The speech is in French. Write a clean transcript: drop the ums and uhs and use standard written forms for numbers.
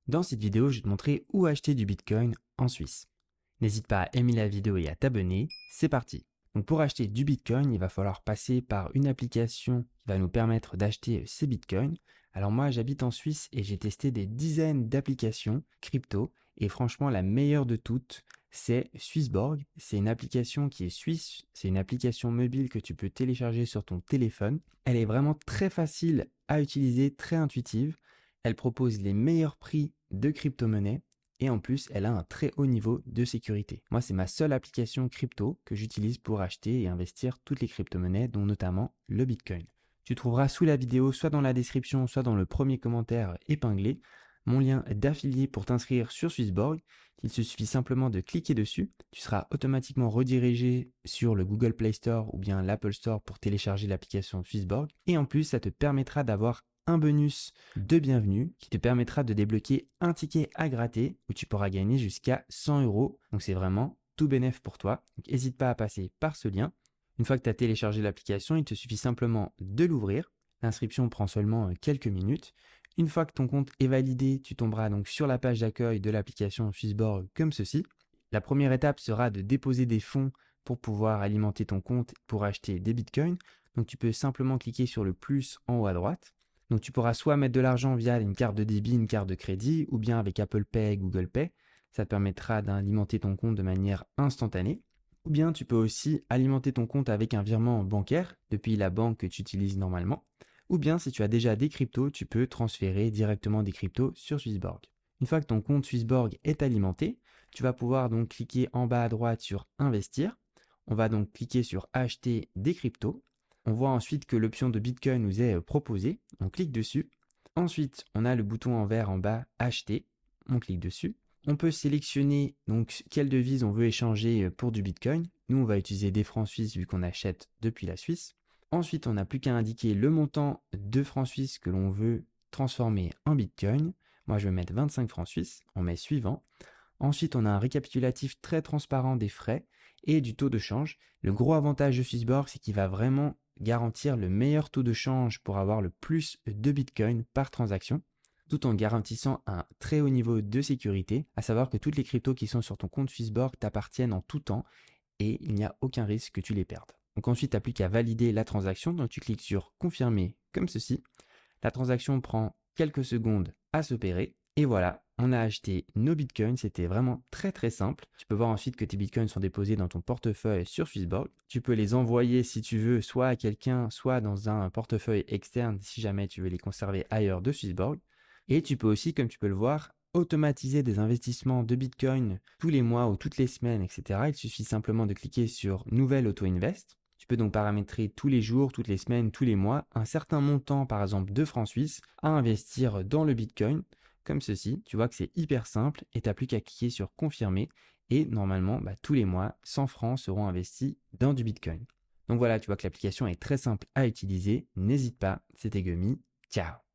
Dans cette vidéo, je vais te montrer où acheter du Bitcoin en Suisse. N'hésite pas à aimer la vidéo et à t'abonner, c'est parti. Donc pour acheter du Bitcoin, il va falloir passer par une application qui va nous permettre d'acheter ces Bitcoins. Alors moi, j'habite en Suisse et j'ai testé des dizaines d'applications crypto et franchement, la meilleure de toutes, c'est Swissborg. C'est une application qui est suisse, c'est une application mobile que tu peux télécharger sur ton téléphone. Elle est vraiment très facile à utiliser, très intuitive. Elle propose les meilleurs prix de crypto-monnaies et en plus, elle a un très haut niveau de sécurité. Moi, c'est ma seule application crypto que j'utilise pour acheter et investir toutes les crypto-monnaies, dont notamment le Bitcoin. Tu trouveras sous la vidéo, soit dans la description, soit dans le premier commentaire épinglé, mon lien d'affilié pour t'inscrire sur Swissborg. Il te suffit simplement de cliquer dessus. Tu seras automatiquement redirigé sur le Google Play Store ou bien l'Apple Store pour télécharger l'application Swissborg. Et en plus, ça te permettra d'avoir un bonus de bienvenue qui te permettra de débloquer un ticket à gratter où tu pourras gagner jusqu'à 100 €. Donc c'est vraiment tout bénef pour toi. Donc n'hésite pas à passer par ce lien. Une fois que tu as téléchargé l'application, il te suffit simplement de l'ouvrir. L'inscription prend seulement quelques minutes. Une fois que ton compte est validé, tu tomberas donc sur la page d'accueil de l'application Swissborg comme ceci. La première étape sera de déposer des fonds pour pouvoir alimenter ton compte pour acheter des bitcoins. Donc tu peux simplement cliquer sur le plus en haut à droite. Donc tu pourras soit mettre de l'argent via une carte de débit, une carte de crédit, ou bien avec Apple Pay, Google Pay. Ça te permettra d'alimenter ton compte de manière instantanée. Ou bien tu peux aussi alimenter ton compte avec un virement bancaire depuis la banque que tu utilises normalement. Ou bien si tu as déjà des cryptos, tu peux transférer directement des cryptos sur Swissborg. Une fois que ton compte Swissborg est alimenté, tu vas pouvoir donc cliquer en bas à droite sur Investir. On va donc cliquer sur Acheter des cryptos. On voit ensuite que l'option de Bitcoin nous est proposée. On clique dessus. Ensuite, on a le bouton en vert en bas Acheter. On clique dessus. On peut sélectionner donc quelle devise on veut échanger pour du Bitcoin. Nous, on va utiliser des francs suisses vu qu'on achète depuis la Suisse. Ensuite, on n'a plus qu'à indiquer le montant de francs suisses que l'on veut transformer en Bitcoin. Moi, je vais mettre 25 francs suisses. On met suivant. Ensuite, on a un récapitulatif très transparent des frais et du taux de change. Le gros avantage de Swissborg, c'est qu'il va vraiment garantir le meilleur taux de change pour avoir le plus de Bitcoin par transaction, tout en garantissant un très haut niveau de sécurité, à savoir que toutes les cryptos qui sont sur ton compte Swissborg t'appartiennent en tout temps et il n'y a aucun risque que tu les perdes. Donc ensuite, tu n'as plus qu'à valider la transaction, donc tu cliques sur confirmer comme ceci. La transaction prend quelques secondes à s'opérer et voilà, on a acheté nos bitcoins, c'était vraiment très très simple. Tu peux voir ensuite que tes bitcoins sont déposés dans ton portefeuille sur Swissborg. Tu peux les envoyer si tu veux, soit à quelqu'un, soit dans un portefeuille externe si jamais tu veux les conserver ailleurs de Swissborg. Et tu peux aussi, comme tu peux le voir, automatiser des investissements de bitcoin tous les mois ou toutes les semaines, etc. Il suffit simplement de cliquer sur Nouvelle Auto-Invest. Tu peux donc paramétrer tous les jours, toutes les semaines, tous les mois, un certain montant, par exemple de francs suisses, à investir dans le Bitcoin, comme ceci. Tu vois que c'est hyper simple et tu n'as plus qu'à cliquer sur confirmer et normalement, tous les mois, 100 francs seront investis dans du Bitcoin. Donc voilà, tu vois que l'application est très simple à utiliser. N'hésite pas, c'était Gummy. Ciao!